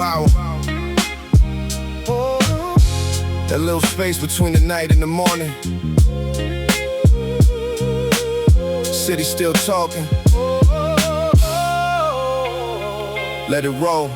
hour. That little space between the night and the morning. City still talking. Let it roll.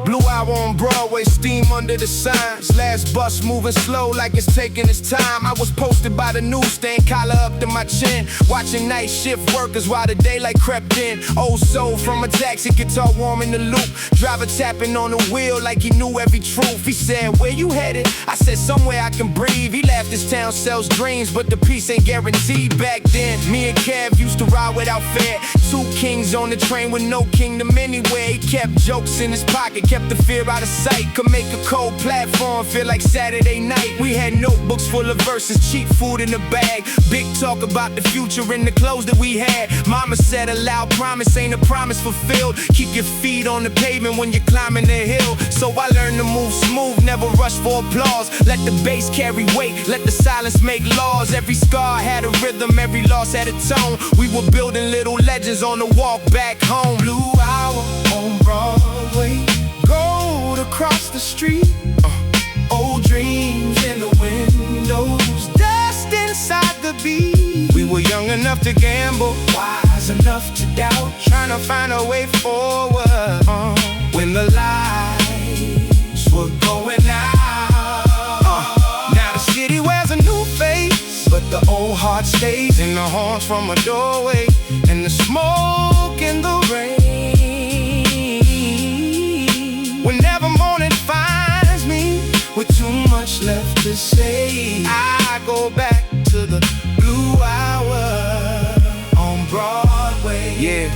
Blue hour on Broadway, steam under the signs. Last bus moving slow like it's taking its time. I was posted by the newsstand, collar up to my chin, watching night shift workers while the daylight crept in. Old soul from a taxi, guitar warm in the loop. Driver tapping on the wheel like he knew every truth. He said, "Where you headed?" I said, "Somewhere I can breathe." He laughed, "This town sells dreams, but the peace ain't guaranteed." Back then, me and Kev used to ride without fare. Two kings on the train with no kingdom anywhere. He kept jokes in his pocket, kept the fear out of sight. Could make a cold platform feel like Saturday night. We had notebooks full of verses, cheap food in the bag. Big talk about the future and the clothes that we had. Mama said a loud promise ain't a promise fulfilled. Keep your feet on the pavement when you're climbing the hill. So I learned to move smooth, never rush for applause. Let the bass carry weight, let the silence make laws. Every scar had a rhythm, every loss had a tone. We were building little legends on the walk back home. Blue hour on Broadway, gold across the street. Old dreams in the windows, dust inside the beat. We were young enough to gamble, wise enough to doubt, trying to find a way forward. When the lights were going out, now the city wears a new face, but the old heart stays. In the horns from a doorway, and the smoke in the rain. Whenever morning finds me with too much left to say, I go back to the blue hour on Broadway. Yeah.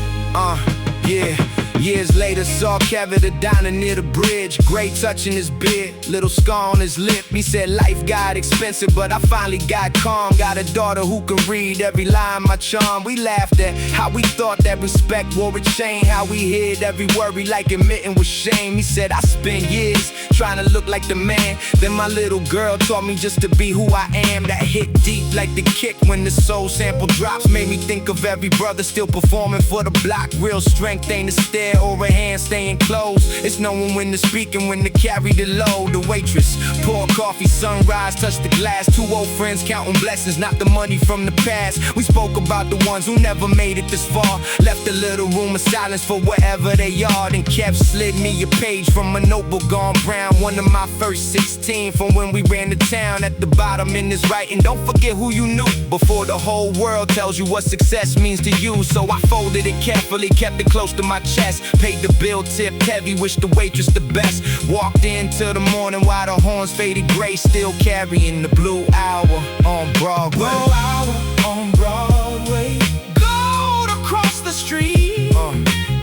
Years later, saw Kevin at a diner near the bridge. Gray touching his beard, little scar on his lip. He said life got expensive, but I finally got calm. Got a daughter who can read every line my charm. We laughed at how we thought that respect wore a chain. How we hid every worry like admitting was shame. He said I spent years trying to look like the man. Then my little girl taught me just to be who I am. That hit deep like the kick when the soul sample drops. Made me think of every brother still performing for the block. Real strength ain't a stare or a hand staying close. It's knowing when to speak and when to carry the load. The waitress pour coffee, sunrise, touch the glass. Two old friends counting blessings, not the money from the past. We spoke about the ones who never made it this far. Left a little room of silence for wherever they are. Then Kev slid me a page from a notebook gone brown. One of my first 16 from when we ran to town. At the bottom in this writing, don't forget who you knew before the whole world tells you what success means to you. So I folded it carefully, kept it close to my chest. Paid the bill, tipped heavy, wished the waitress the best. Walked into the morning while the horns faded gray, still carrying the blue hour on Broadway. Blue hour on Broadway, gold across the street.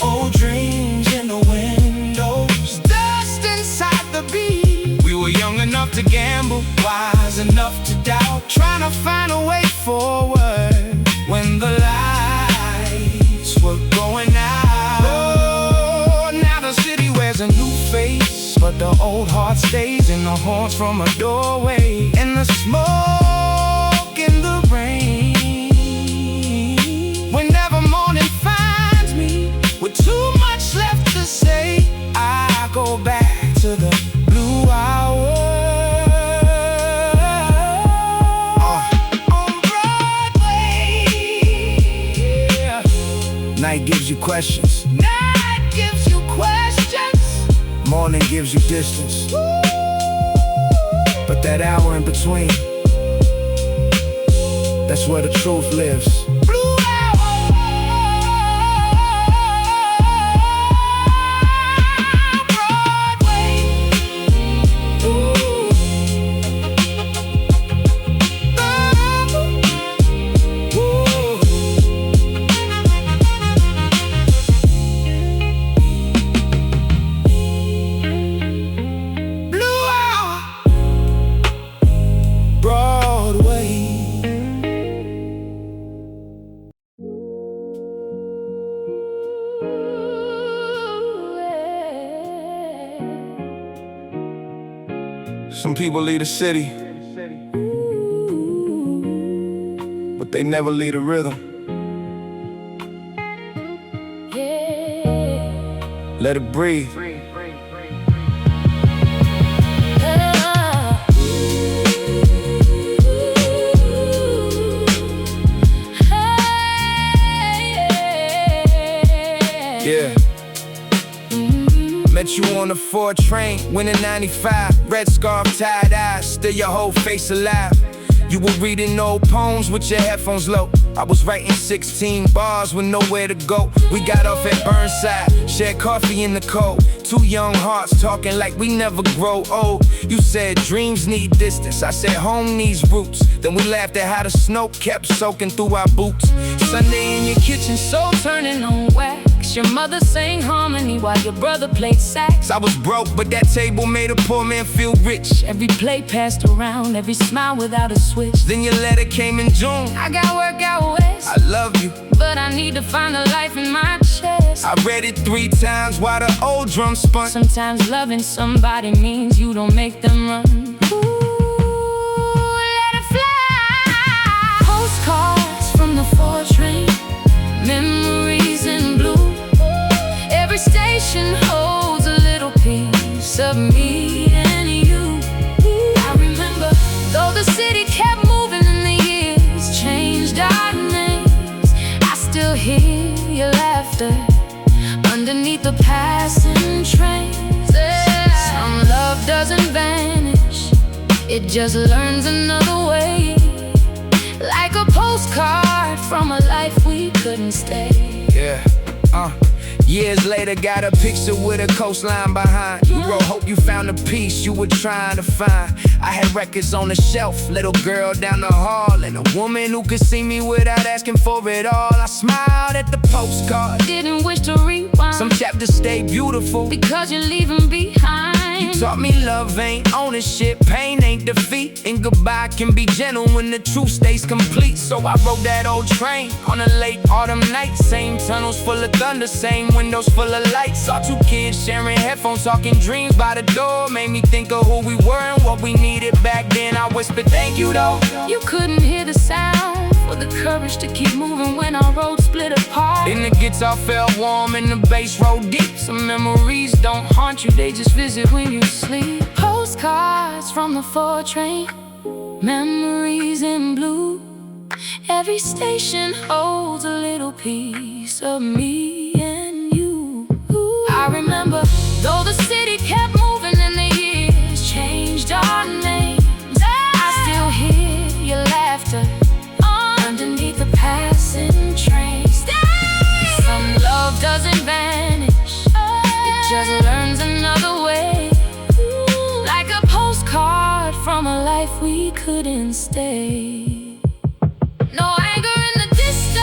Old dreams in the windows, dust inside the beat. We were young enough to gamble, wise enough to doubt, trying to find a way forward when the lights were going out. The city wears a new face, but the old heart stays. In the horns from a doorway, and the smoke in the rain. Whenever morning finds me with too much left to say, I go back to the blue hour on Broadway. Yeah. Night gives you questions. Morning gives you distance, but that hour in between, that's where the truth lives. Blue hour, Broadway. Ooh. Some people leave the city, but they never leave the rhythm. Yeah. Let it breathe. Yeah. Met you on the 4 train, winning 95. Red scarf, tied eyes, still your whole face alive. You were reading old poems with your headphones low. I was writing 16 bars with nowhere to go. We got off at Burnside, shared coffee in the cold. 2 young hearts talking like we never grow old. You said dreams need distance, I said home needs roots. Then we laughed at how the snow kept soaking through our boots. Sunday in your kitchen, soul turning on wax. Your mother sang harmony while your brother played sax. I was broke, but that table made a poor man feel rich. Every plate passed around, every smile without a switch. Then your letter came in June. I got work out west, I love you, but I need to find a life in my chest. I read it 3 times while the old drum spun. Sometimes loving somebody means you don't make them run. Ooh, let it fly. Postcards from the 4 train, memories in blue. Every station holds a little piece of me and you. I remember, though the city kept moving and the years changed our names, I still hear your laughter underneath the passing trains. Some love doesn't vanish, it just learns another way. Like a postcard from a life we couldn't stay. Yeah, years later, got a picture with a coastline behind. You wrote, hope you found the peace you were trying to find. I had records on the shelf, little girl down the hall, and a woman who could see me without asking for it all. I smiled at the postcard, didn't wish to rewind. Some chapters stay beautiful because you're leaving behind. You taught me love ain't ownership, pain ain't defeat, and goodbye can be gentle when the truth stays complete. So I rode that old train on a late autumn night. Same tunnels full of thunder, same windows full of lights. Saw 2 kids sharing headphones, talking dreams by the door. Made me think of who we were and what we needed back then. I whispered thank you though. You couldn't hear the sound, for the courage to keep moving when our roads split apart. And the guitar felt warm and the bass rolled deep. Some memories don't haunt you, they just visit when you sleep. Postcards from the 4 train, memories in blue. Every station holds a little piece of me and you. I remember, though the city kept moving and the years changed our names, I still hear your laughter underneath the passing trains. Some love doesn't vanish, it just learns another way. Like a postcard from a life we couldn't stay. No anger in the distance,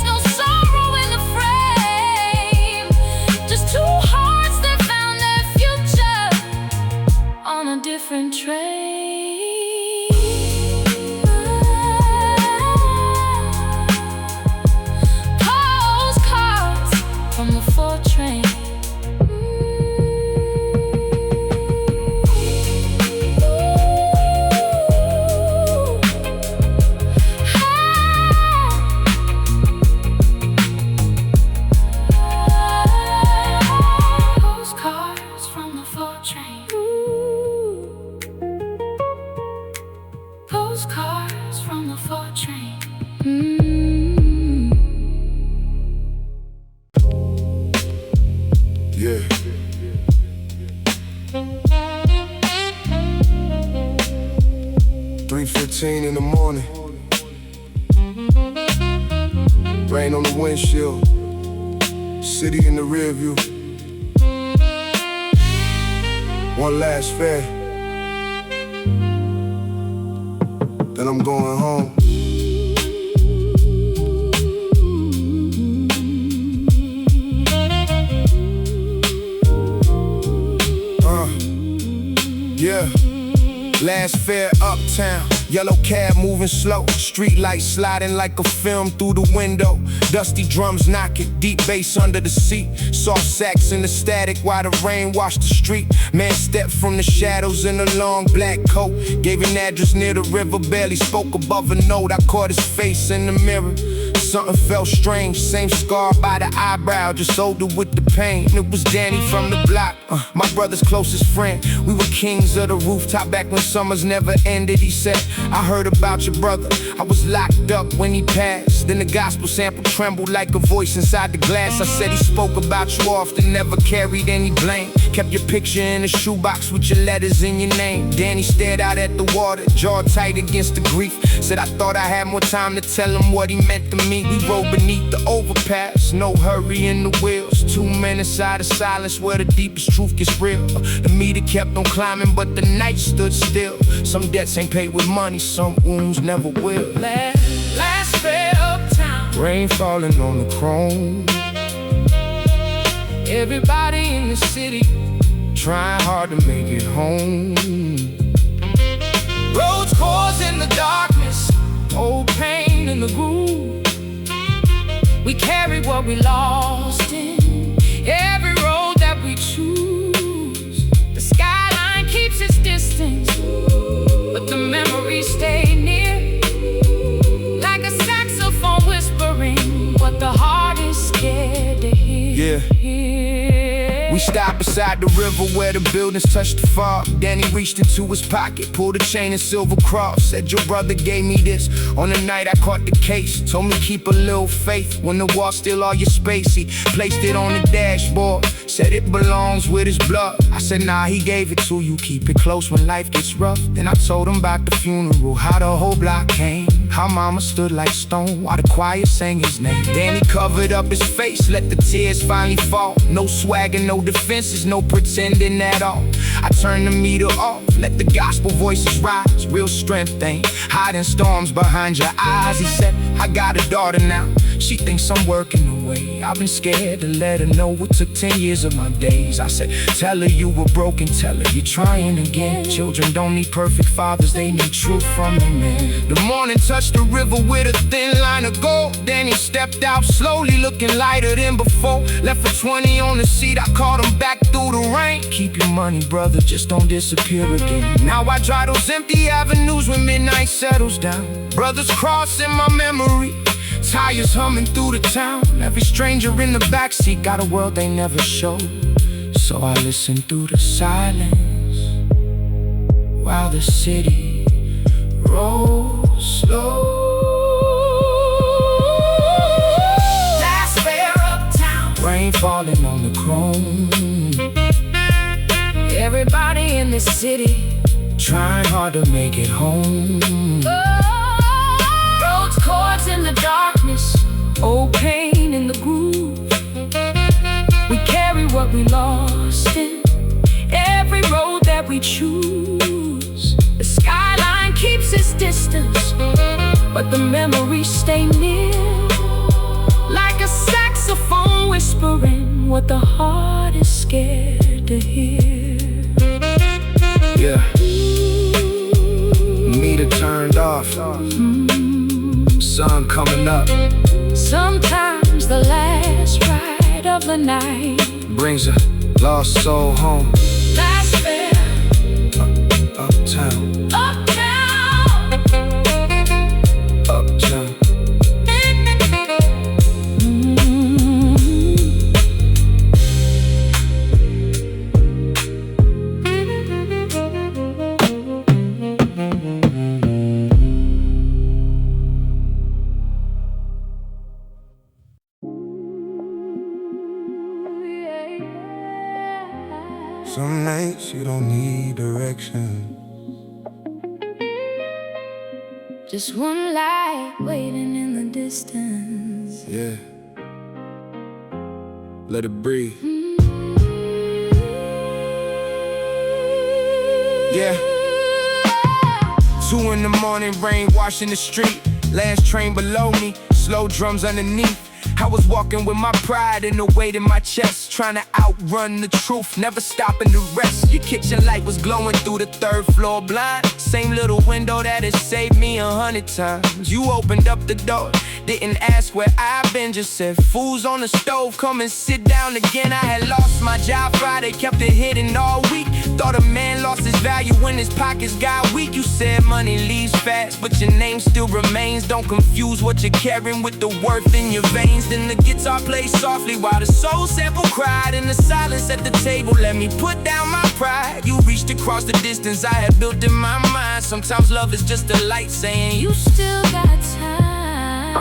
no sorrow in the frame. Just 2 hearts that found their future on a different train. Postcards from the 4 train. Postcards from the 4 train. Yeah. $3:15 in the morning. Rain on the windshield, city in the rear view. One last fare, then I'm going home. Yeah. Last fare uptown, yellow cab moving slow. Street lights sliding like a film through the window. Dusty drums knocking, deep bass under the seat. Soft sax in the static while the rain washed the street. Man stepped from the shadows in a long black coat. Gave an address near the river, barely spoke above a note. I caught his face in the mirror. something felt strange. Same scar by the eyebrow, just older with the pain. It was Danny from the block, my brother's closest friend. We were kings of the rooftop back when summers never ended. He said, I heard about your brother, I was locked up when he passed. Then the gospel sample trembled like a voice inside the glass. I said he spoke about you often, never carried any blame. Kept your picture in a shoebox with your letters in your name. Danny stared out at the water, jaw tight against the grief. Said I thought I had more time to tell him what he meant to me. We rode beneath the overpass, no hurry in the wheels. 2 men inside of silence where the deepest truth gets real. The meter kept on climbing but the night stood still. Some debts ain't paid with money, some wounds never will. Last fare uptown, Rain falling on the chrome. everybody in the city Trying hard to make it home. roads causing the darkness, old pain in the groove. We carry what we lost in every road that we choose. The skyline keeps its distance, but the memories stay near. Like a saxophone whispering what the heart is scared to hear. We stopped beside the river where the buildings touched the fog. Danny reached into his pocket, pulled a chain and silver cross. Said your brother gave me this on the night I caught the case. Told me keep a little faith when the wall still all your space. He placed it on the dashboard, said it belongs with his blood. I said nah, he gave it to you, keep it close when life gets rough. Then I told him about the funeral, how the whole block came, how mama stood like stone while the choir sang his name. Danny covered up his face, let the tears finally fall. No swag and no defenses, no pretending at all. I turned the meter off, let the gospel voices rise. Real strength ain't hiding storms behind your eyes. He said, I got a daughter now, she thinks I'm working away. I've been scared to let her know it took 10 years of my days. I said, tell her you were broken, tell her you're trying again. Children don't need perfect fathers, they need truth from the men. The morning touched the river with a thin line of gold. Then he stepped out slowly, looking lighter than before. Left for 20 on the seat, I called him back through the rain. Keep your money, brother, just don't disappear again. Now I drive those empty avenues when midnight settles down. Brothers cross in my memory, tires humming through the town. Every stranger in the backseat got a world they never showed. So I listen through the silence while the city rolls slow. Last fare uptown, rain falling on the chrome. Everybody in the city trying hard to make it home. Roads chords in the darkness, old pain in the groove. We carry what we lost in every road that we choose. The skyline keeps its distance, but the memories stay near. Like a saxophone whispering what the heart is scared to hear. Yeah, meter turned off, sun coming up. Sometimes the last ride of the night brings a lost soul home. Last fare Uptown, uptown, uptown. Some nights you don't need direction. Just one light waiting in the distance. Yeah, let it breathe. Yeah. 2 in the morning, rain washing the street. Last train below me, slow drums underneath. I was walking with my pride and the weight in my chest, trying to outrun the truth, never stopping to rest. Your kitchen light was glowing through the 3rd floor blind, same little window that has saved me 100 times. You opened up the door, didn't ask where I've been, just said, food's on the stove, come and sit down again. I had lost my job Friday, kept it hidden all week. Thought a man lost his value when his pockets got weak. You said money leaves fast, but your name still remains. Don't confuse what you're carrying with the worth in your veins. Then the guitar plays softly while the soul sample cried. In the silence at the table, let me put down my pride. You reached across the distance I had built in my mind. Sometimes love is just a light saying you still got time.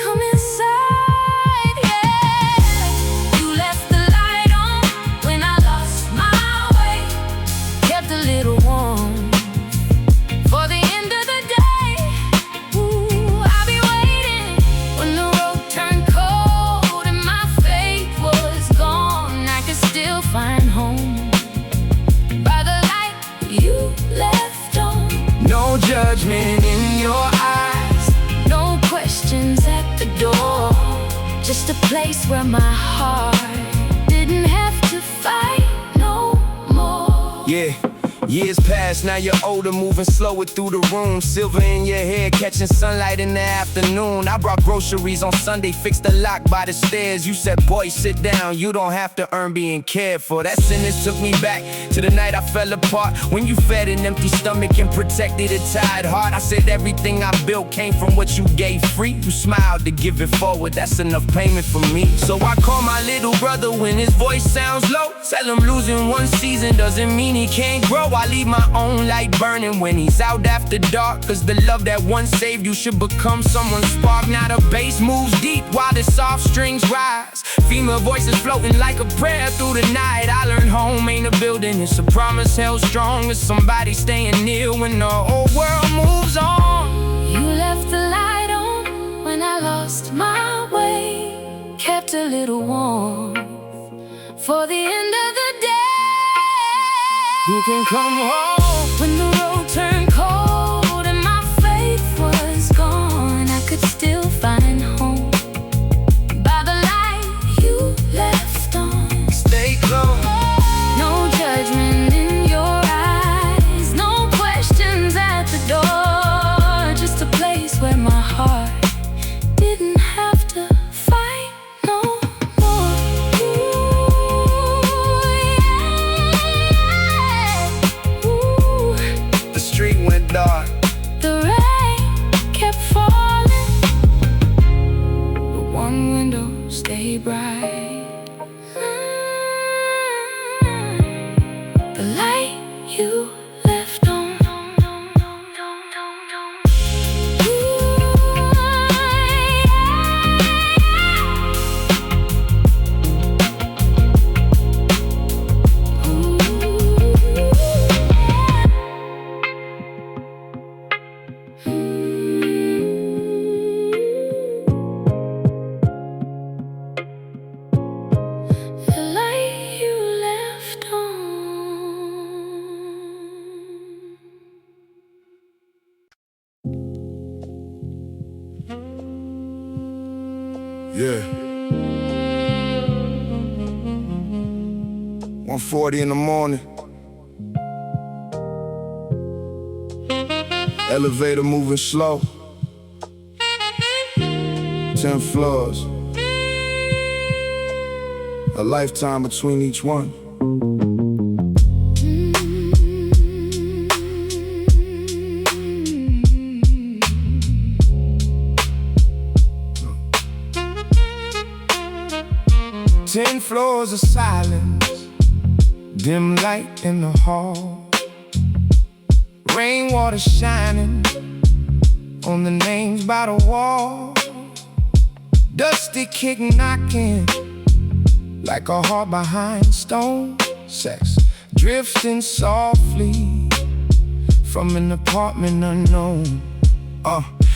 Come inside, yeah. You left the light on when I lost my way. Kept a little warm for the end of the day. Ooh, I'll be waiting when the road turned cold and my faith was gone. I could still find home by the light you left on. No judgment in your eyes, no questions at the door. Just a place where my heart didn't have to fight no more. Yeah. Years pass, now you're older, moving slower through the room. Silver in your hair, catching sunlight in the afternoon. I brought groceries on Sunday, fixed the lock by the stairs. You said, boy, sit down, you don't have to earn being cared for. That sentence took me back to the night I fell apart, when you fed an empty stomach and protected a tired heart. I said everything I built came from what you gave free. You smiled to give it forward, that's enough payment for me. So I call my little brother when his voice sounds low. Tell him losing one season doesn't mean he can't grow. I leave my own light burning when he's out after dark, cause the love that once saved you should become someone's spark. Now the bass moves deep while the soft strings rise. Female voices floating like a prayer through the night. I learned home ain't a building, it's a promise held strong. It's somebody staying near when the whole world moves on. You left the light on when I lost my way. Kept a little warm for the end of the day. You can come home when the road turned cold and my faith was gone. I could still find home by the light you left on. Stay close. No judgment in your eyes, no questions at the door. Just a place where my heart didn't have to fight no more. The street went dark, the rain kept falling, but one window stayed bright. The light you left on. Yeah. 1:40 in the morning. Elevator moving slow. 10 floors. A lifetime between each one. Ten floors of silence, dim light in the hall, rainwater shining on the names by the wall, dusty kick knocking like a heart behind stone. Sex drifting softly from an apartment unknown.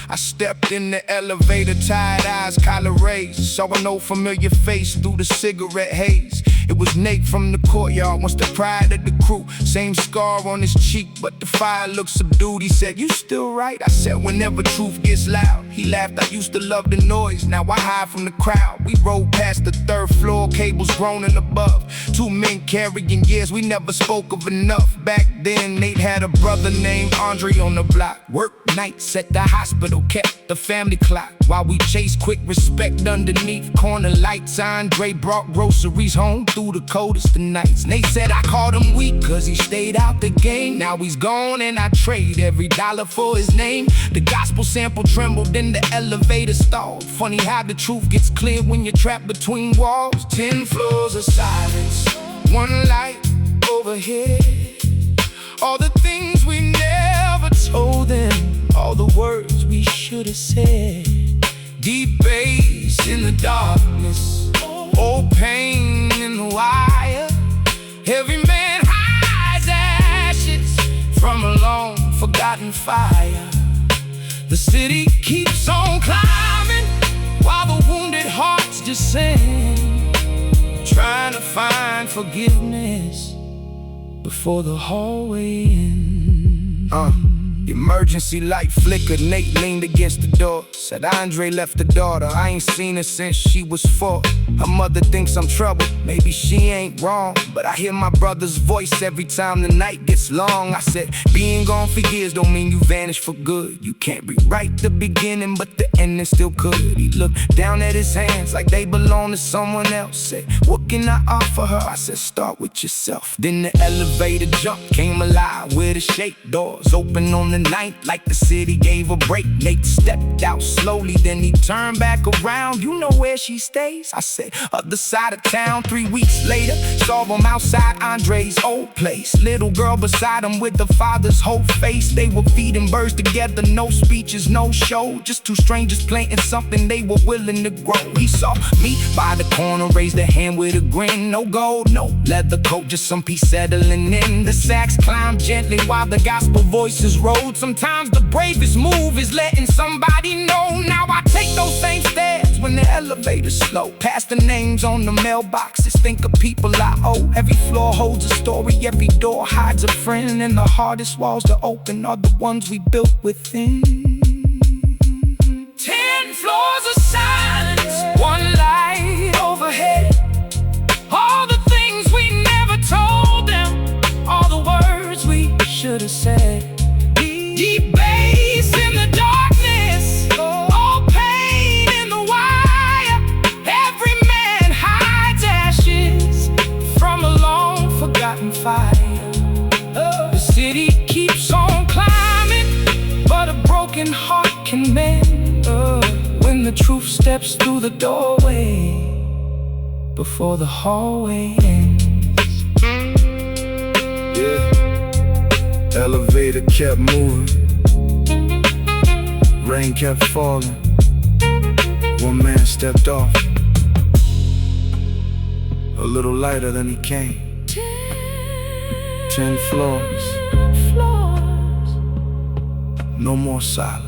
I stepped in the elevator, tired eyes, collar raised. Saw an old familiar face through the cigarette haze. It was Nate from the courtyard, once the pride of the crew. Same scar on his cheek, but the fire looked subdued. He said, "You still right?" I said, "Whenever truth gets loud." He laughed, I used to love the noise, now I hide from the crowd. We rode past the 3rd floor, cables groaning above. 2 men carrying years, we never spoke of enough. Back then, Nate had a brother named Andre on the block. Worked nights at the hospital, kept the family clock. While we chased quick respect underneath corner lights, Andre brought groceries home through the coldest of nights. Nate said I called him weak cause he stayed out the game. Now he's gone and I trade every dollar for his name. The gospel sample trembled in the elevator stalled. Funny how the truth gets clear when you're trapped between walls. 10 floors of silence, 1 light overhead. All the things we never told them, all the words we should have said. Deep bass in the darkness, old pain in the wire. Every man hides ashes from a long forgotten fire. The city keeps on climbing while the wounded hearts descend, trying to find forgiveness before the hallway ends. Emergency light flickered, Nate leaned against the door. Said Andre left the daughter, I ain't seen her since she was 4. Her mother thinks I'm trouble, maybe she ain't wrong, but I hear my brother's voice every time the night gets long. I said, being gone for years don't mean you vanished for good. You can't rewrite the beginning, but the ending still could. He looked down at his hands like they belong to someone else. Said, what can I offer her? I said, start with yourself. Then the elevator jump came alive with a shake. Doors open on the night like the city gave a break. Nate stepped out slowly, then he turned back around. You know where she stays? I said, other side of town. 3 weeks later, saw him outside Andre's old place. Little girl beside him with the father's whole face. They were feeding birds together, no speeches, no show. Just 2 strangers planting something they were willing to grow. He saw me by the corner, raised a hand with a grin. No gold, no leather coat, just some peace settling in. The sax climbed gently while the gospel voices rose. Sometimes the bravest move is letting somebody know. Now I take those same stairs when the elevator's slow. Past the names on the mailboxes, think of people I owe. Every floor holds a story, every door hides a friend. And the hardest walls to open are the ones we built within. 10 floors of silence, 1 light overhead. All the things we never told them, all the words we should have said. Deep bass in the darkness, all pain in the wire. Every man hides ashes from a long forgotten fire. The city keeps on climbing, but a broken heart can mend when the truth steps through the doorway before the hallway ends. Yeah. Elevator kept moving, rain kept falling. 1 man stepped off, a little lighter than he came. 10 floors, no more silence.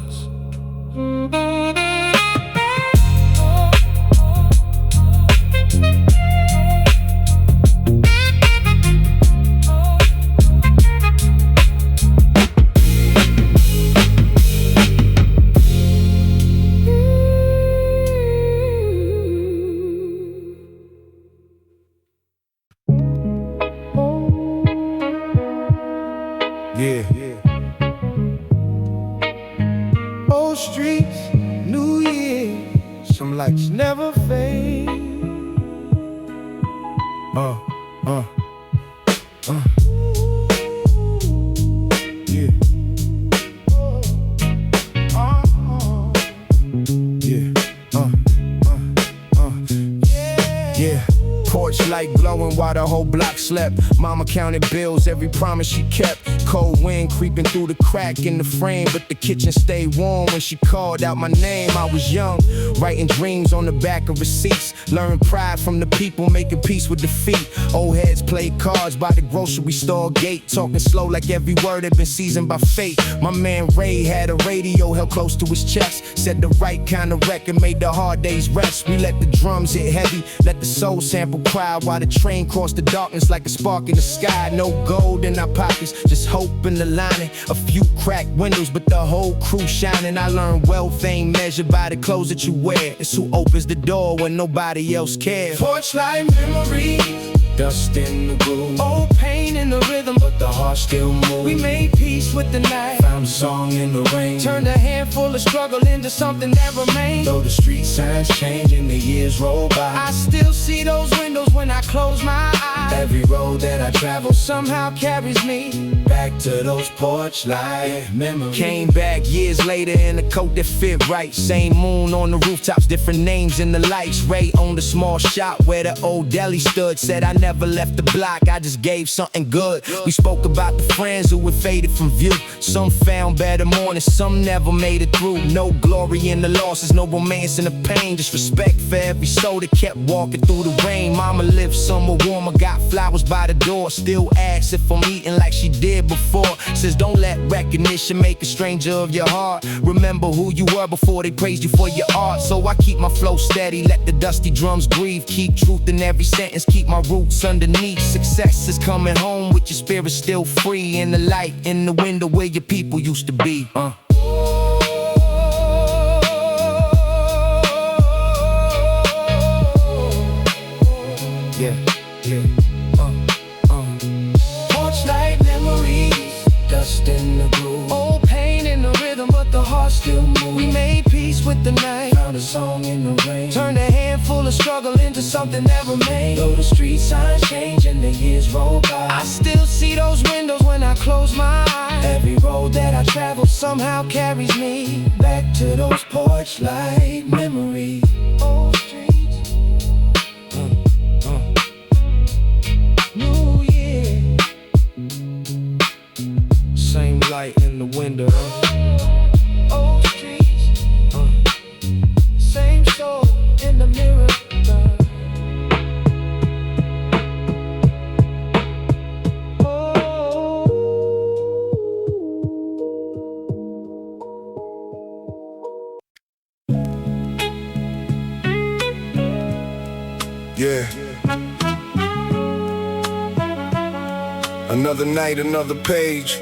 Yeah. Old streets, New Year, some lights never fade. Yeah. Yeah. Porch light glowing while the whole block slept. Mama counted bills, every promise she kept. Cold wind creeping through the crack in the frame, but the kitchen stayed warm when she called out my name. I was young, writing dreams on the back of receipts. Learned pride from the people, making peace with defeat. Old heads played cards by the grocery store gate, talking slow like every word had been seasoned by fate. My man Ray had a radio held close to his chest, said the right kind of record made the hard days rest. We let the drums hit heavy, let the soul sample cry while the train crossed the darkness like a spark in the sky. No gold in our pockets, just hope in the lining. A few cracked windows, but the whole crew shining. I learned wealth ain't measured by the clothes that you wear. It's who opens the door when nobody else cares. Porch light memories, dust in the groove. Old pain in the rhythm, but the heart still moves. We made peace with the night, found a song in the rain. Turned a handful of struggle into something that remains. Though the street signs change and the years roll by, I still see those windows when I close my eyes. Every road that I travel somehow carries me back to those porch light memories. Came back years later in a coat that fit right. Same moon on the rooftops, different names in the lights. Ray owned a small shop where the old deli stood. Said I never left the block, I just gave something good. We spoke about the friends who had faded from view. Some found better mornings, some never made it through. No glory in the losses, no romance in the pain. Just respect for every soul that kept walking through the rain. Mama lived somewhere warmer, got flowers by the door. Still asks if I'm eating like she did before. Says don't let recognition make a stranger of your heart. Remember who you were before they praised you for your art. So I keep my flow steady, let the dusty drums breathe. Keep truth in every sentence, keep my roots underneath. Success is coming home with your spirit still free. In the light, in the window where your people used to be. Porch light memories, dust in the groove. Old pain in the rhythm, but the heart still moves. We made peace with the night, found a song in the rain. Turned a handful of struggle into something that remains. Though the street signs change and the years roll by, I still see those windows when I close my eyes. Every road that I travel somehow carries me back to those porch light memories. Old streets, New Year, same light in the window. Old streets, same soul in the mirror. Yeah. Another night, another page.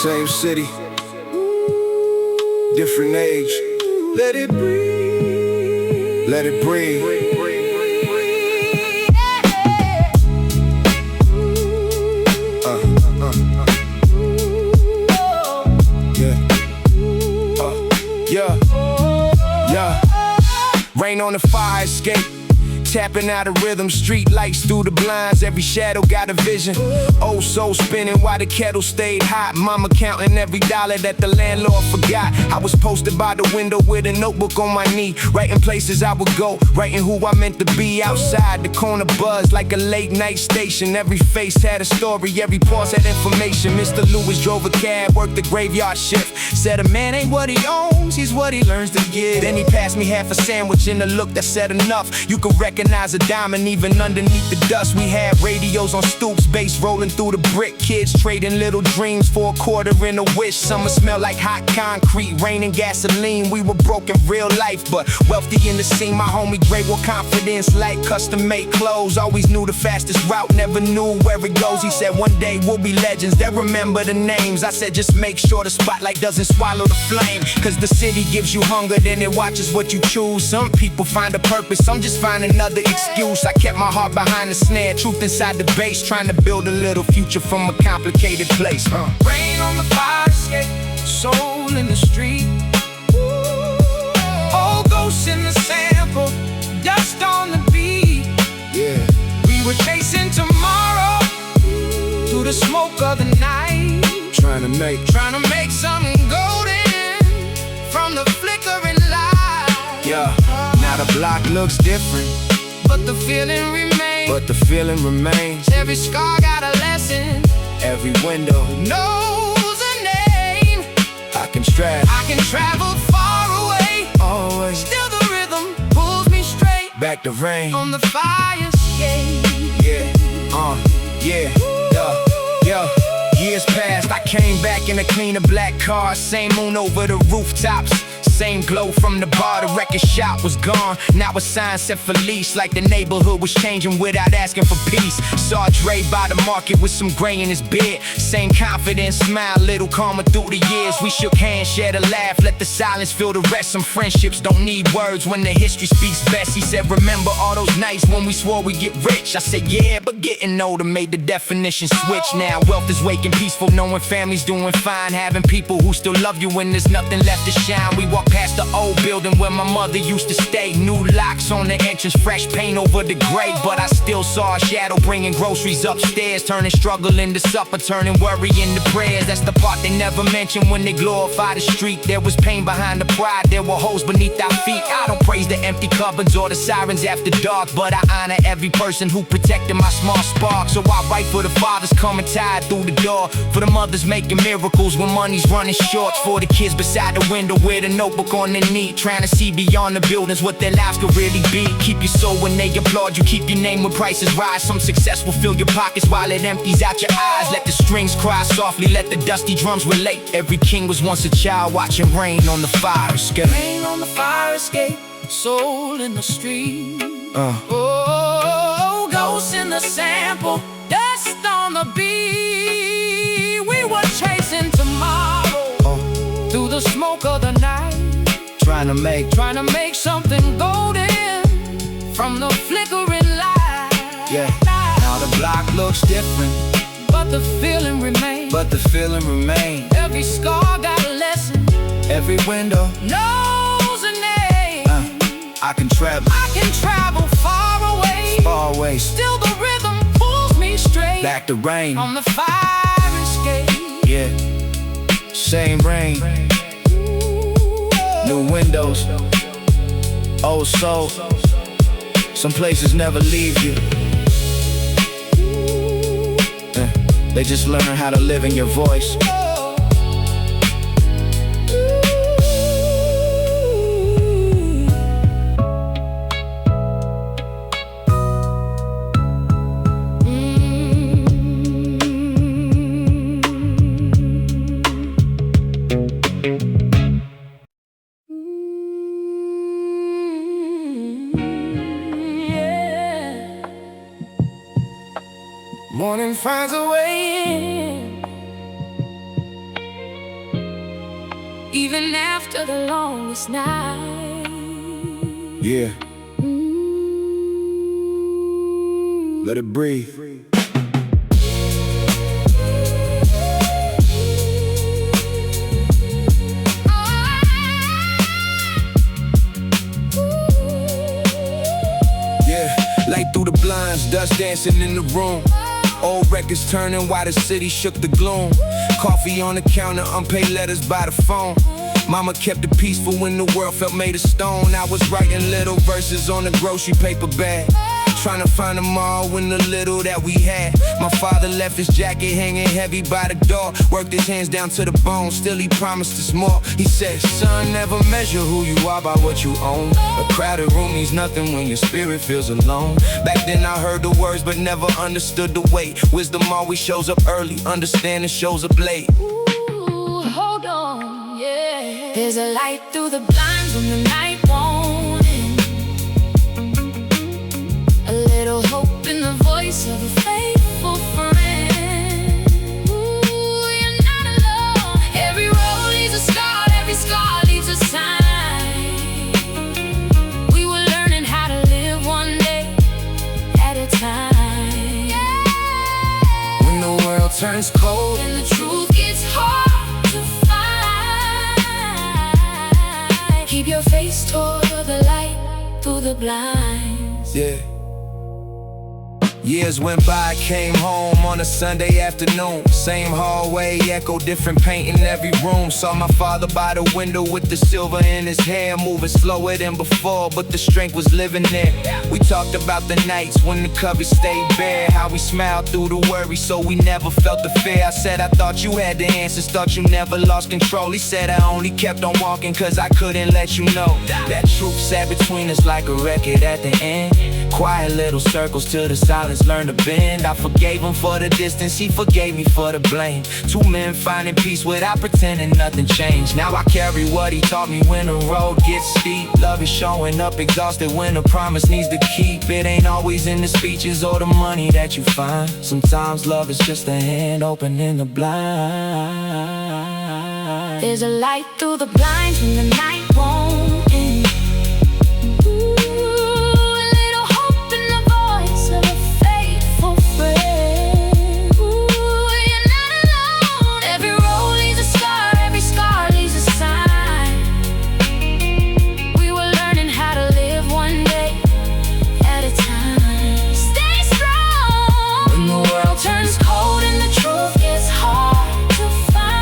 Same city, different age. Let it breathe. Let it breathe. Rain on the fire escape, tapping out a rhythm. Street lights through the blinds, every shadow got a vision. Old soul spinning while the kettle stayed hot. Mama counting every dollar that the landlord forgot. I was posted by the window with a notebook on my knee, writing places I would go, writing who I meant to be. Outside the corner buzzed like a late night station. Every face had a story, every pause had information. Mr. Lewis drove a cab, worked the graveyard shift. Said a man ain't what he owns, he's what he learns to give. Then he passed me half a sandwich in a look that said enough. You could recognize a diamond even underneath the dust. We had radios on stoops, bass rolling through the brick. Kids trading little dreams for a quarter and a wish. Summer smelled like hot concrete, rain and gasoline. We were broke in real life, but wealthy in the scene. My homie Gray wore confidence like custom-made clothes. Always knew the fastest route, never knew where it goes. He said one day we'll be legends, they'll remember the names. I said just make sure the spotlight doesn't swallow the flame, cause the city gives you hunger, then it watches what you choose. Some people find a purpose, some just find another excuse. I kept my heart behind the snare, truth inside the bass, trying to build a little future from a complicated place. Rain on the fire escape, soul in the street. Old ghosts in the sample, dust on the beat. Yeah. We were chasing tomorrow through the smoke of the night, Trying to make something golden from the flickering light. Yeah. Now the block looks different, but the feeling remains. Every scar got a lesson, every window knows a name. I can travel far away, always. Still the rhythm pulls me straight Back to rain on the fire escape. Years passed, I came back in a cleaner black car. Same moon over the rooftops, same glow from the bar, the record shop was gone. Now a sign set for lease, like the neighborhood was changing without asking for peace. Saw Dre by the market with some gray in his beard. Same confidence, smile, little calmer through the years. We shook hands, shared a laugh, let the silence fill the rest. Some friendships don't need words when the history speaks best. He said, remember all those nights when we swore we'd get rich? I said, yeah, but getting older made the definition switch. Now wealth is waking peaceful, knowing family's doing fine, having people who still love you when there's nothing left to shine. We walk past the old building where my mother used to stay. New locks on the entrance, fresh paint over the gray. But I still saw a shadow bringing groceries upstairs, turning struggle into supper, turning worry into prayers. That's the part they never mention when they glorify the street. There was pain behind the pride, there were holes beneath our feet. I don't praise the empty cupboards or the sirens after dark, but I honor every person who protected my small spark. So I write for the fathers coming tired through the door, for the mothers making miracles when money's running short, for the kids beside the window with a notebook on their knee, trying to see beyond the buildings what their lives could really be. Keep your soul when they applaud you, keep your name when prices rise. Some success will fill your pockets while it empties out your eyes. Let the strings cry softly, let the dusty drums relate. Every king was once a child watching rain on the fire escape. Rain on the fire escape, soul in the street. Oh, ghosts in the sample, dust on the beat. We were chasing tomorrow through the smoke of the night, Trying to make something golden from the flickering light. yeah. Now the block looks different, But the feeling remains. Every scar got a lesson, every window knows a name. I can travel far away, still the rhythm pulls me straight back to rain. on the fire escape. Yeah, same rain, new windows, old soul. Some places never leave you. They just learn how to live in your voice. Morning finds a way in, even after the longest night. Yeah, let it breathe. Yeah, light through the blinds, dust dancing in the room. Old records turning while the city shook the gloom. Coffee on the counter, unpaid letters by the phone. Mama kept it peaceful when the world felt made of stone. I was writing little verses on the grocery paper bag, trying to find them all in the little that we had. My father left his jacket hanging heavy by the door, worked his hands down to the bone, still he promised us more. He said, son, never measure who you are by what you own. A crowded room means nothing when your spirit feels alone. Back then I heard the words but never understood the weight. Wisdom always shows up early, understanding shows up late. Ooh, hold on, yeah. There's a light through the blinds when the night won't end. A little hope in the voice of a faithful friend. Ooh, you're not alone. Every road leaves a scar, every scar leaves a sign. We were learning how to live one day at a time. Yeah. When the world turns cold And the truth gets hard to find, keep your face toward the light through the blinds. yeah. Years went by, came home on a Sunday afternoon. Same hallway, echo, different paint in every room. Saw my father by the window with the silver in his hair, moving slower than before, but the strength was living there. We talked about the nights when the covers stayed bare, how we smiled through the worry so we never felt the fear. I said I thought you had the answers, thought you never lost control. He said I only kept on walking cause I couldn't let you know that truth sat between us like a record at the end. Quiet little circles till the silence learn to bend. I forgave him for the distance, he forgave me for the blame. Two men finding peace without pretending nothing changed. Now I carry what he taught me when the road gets steep. Love is showing up exhausted when a promise needs to keep. It ain't always in the speeches or the money that you find. Sometimes love is just a hand opening the blind. There's a light through the blinds when the night won't end. Ooh, a little hope in the voice of a faithful friend. Ooh, you're not alone. Every road leaves a scar, every scar leaves a sign. We were learning how to live one day at a time. Stay strong when the world turns cold and the truth gets hard to find.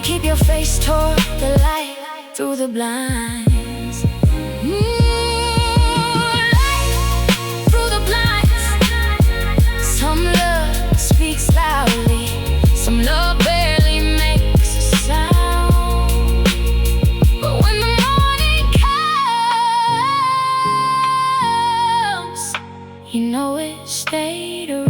Keep your face toward the light through the blinds. Light through the blinds. Some love speaks loudly, some love barely makes a sound. But when the morning comes, you know it stayed around.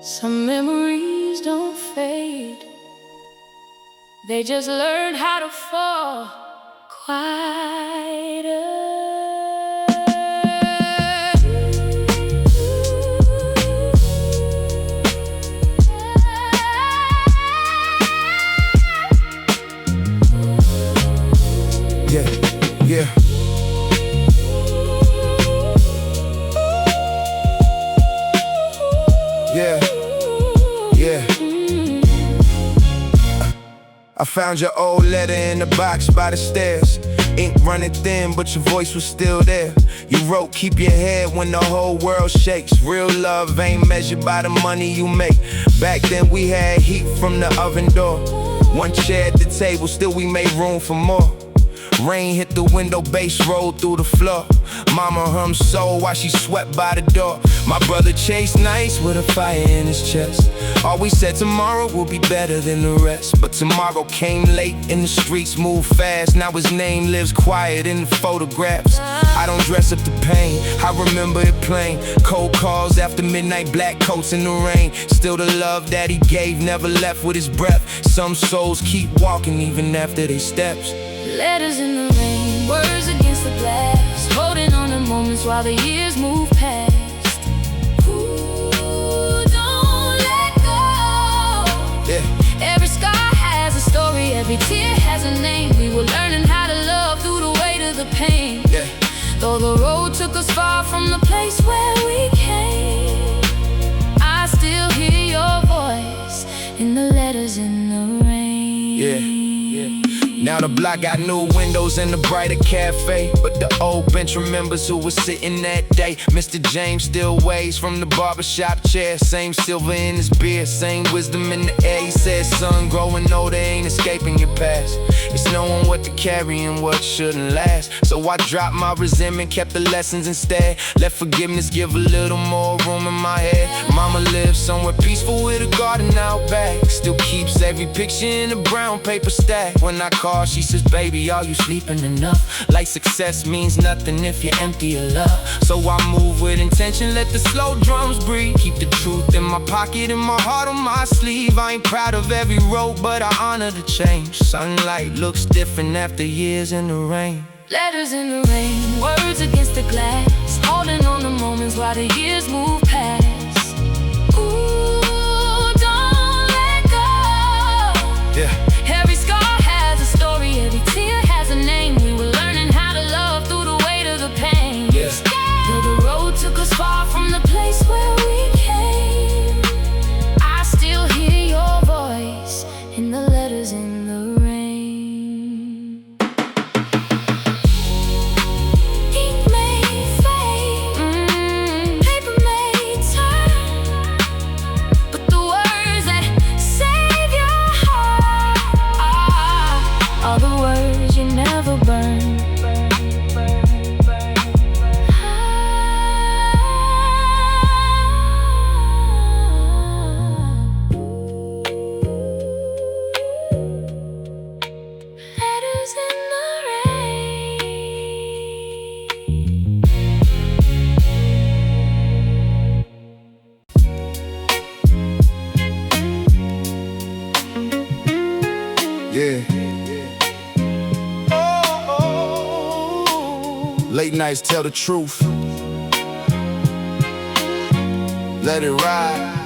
Some memories don't fade, they just learn how to fall quieter. Yeah, yeah. Yeah, yeah. I found your old letter in the box by the stairs. Ink running thin, but your voice was still there. You wrote, keep your head when the whole world shakes. Real love ain't measured by the money you make. Back then we had heat from the oven door. One chair at the table, still we made room for more. Rain hit the window, bass rolled through the floor. Mama hummed soul while she swept by the door. My brother chased nights with a fire in his chest. Always said tomorrow will be better than the rest. But tomorrow came late and the streets moved fast. Now his name lives quiet in the photographs. I don't dress up the pain, I remember it plain. Cold calls after midnight, black coats in the rain. Still the love that he gave never left with his breath. Some souls keep walking even after they steps. Letters in the rain, words against the glass, holding on to moments while the years move past. Ooh, don't let go. Yeah. Every scar has a story, every tear has a name. We were learning how to love through the weight of the pain. Yeah. Though the road took us far from the place where we came, I still hear your voice in the letters in the rain. Yeah, yeah. Now the block got new windows and a brighter cafe, but the old bench remembers who was sitting that day. Mr. James still waves from the barbershop chair. Same silver in his beard, same wisdom in the air. He said, son, growing older ain't escaping your past. It's knowing what to carry and what shouldn't last. So I dropped my resentment, kept the lessons instead. Let forgiveness give a little more room in my head. Mama lives somewhere peaceful with a garden out back. Still keeps every picture in a brown paper stack. When I call, she says, baby, are you sleeping enough? Like success means nothing if you're empty of love. So I move with intention, let the slow drums breathe. Keep the truth in my pocket and my heart on my sleeve. I ain't proud of every road, but I honor the change. Sunlight looks different after years in the rain. Letters in the rain, words against the glass, holding on to moments while the years move past. Ooh, don't let go. Yeah. Every scar has a story, every tear has a name. We were learning how to love through the weight of the pain. Yeah. Though the road took us far from the place where we came, I still nights tell the truth. Let it ride.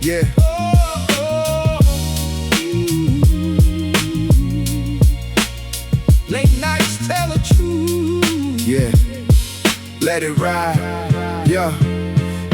Yeah. Late nights tell the truth. Yeah. Let it ride. Yeah.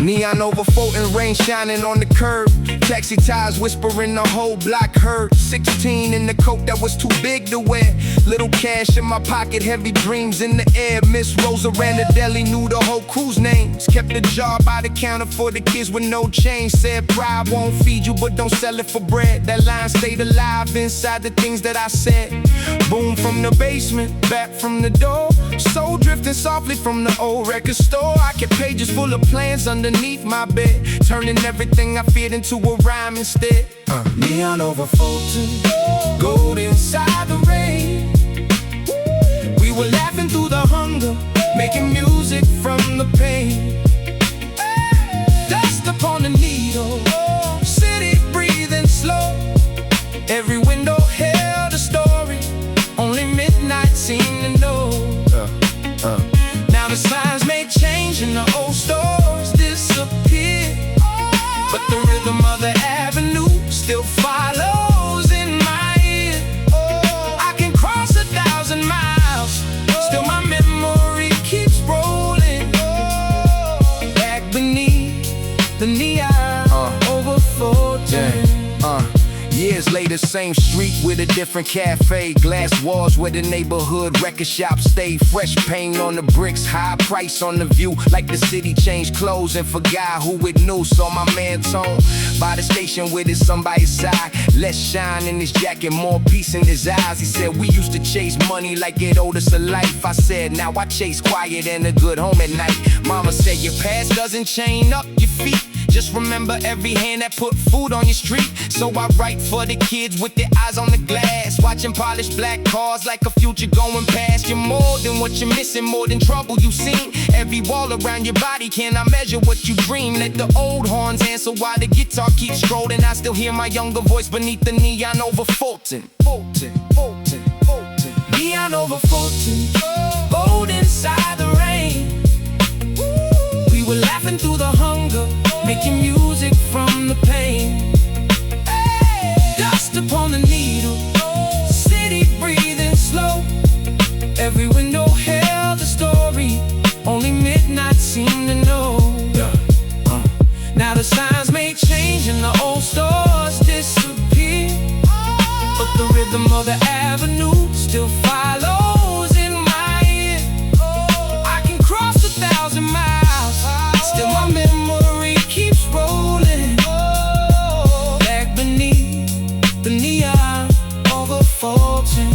Neon over floating, rain shining on the curb. Taxi tires whispering, the whole block heard. 16 in the coat that was too big to wear. Little cash in my pocket, heavy dreams in the air. Miss Rosa ran the deli, knew the whole crew's names. Kept the jar by the counter for the kids with no change. Said pride won't feed you, but don't sell it for bread. That line stayed alive inside the things that I said. Boom from the basement, back from the door. Soul drifting softly from the old record store. I kept pages full of plans underneath my bed, turning everything I feared into a rhyme instead. Neon over Fulton, gold inside the rain. We were laughing through the hunger, making music from the pain. Dust upon the needle, city breathing slow. Every window held a story, only midnight seemed to know. Now the signs may change and the old stores disappear, but the rhythm of the avenue still follows in my ear. I can cross 1,000 miles, still my memory keeps rolling. Back beneath the neon over 14. Years later, same street with a different cafe. Glass walls where the neighborhood record shop stayed. Fresh paint on the bricks, high price on the view. Like the city changed clothes and forgot who it knew. Saw my man Tone by the station with his son by his side. Less shine in his jacket, more peace in his eyes. He said, we used to chase money like it owed us a life. I said, now I chase quiet and a good home at night. Mama said, your past doesn't chain up your feet. Just remember every hand that put food on your street. So I write for the kids with their eyes on the glass, watching polished black cars like a future going past. You're more than what you're missing, more than trouble you've seen. Every wall around your body, can I measure what you dream? Let the old horns answer while the guitar keeps strolling. I still hear my younger voice beneath the neon over Fulton. Neon over Fulton, gold inside the rain. We were laughing through the hunger, making music from the pain. Dust upon the needle, city breathing slow. Every window held a story, only midnight seemed to know. Now the signs may change and the old stores disappear, but the rhythm of the avenue still follows in my ear. I can cross 1,000 miles, still my memory keeps rolling. Back beneath the neon over Fulton.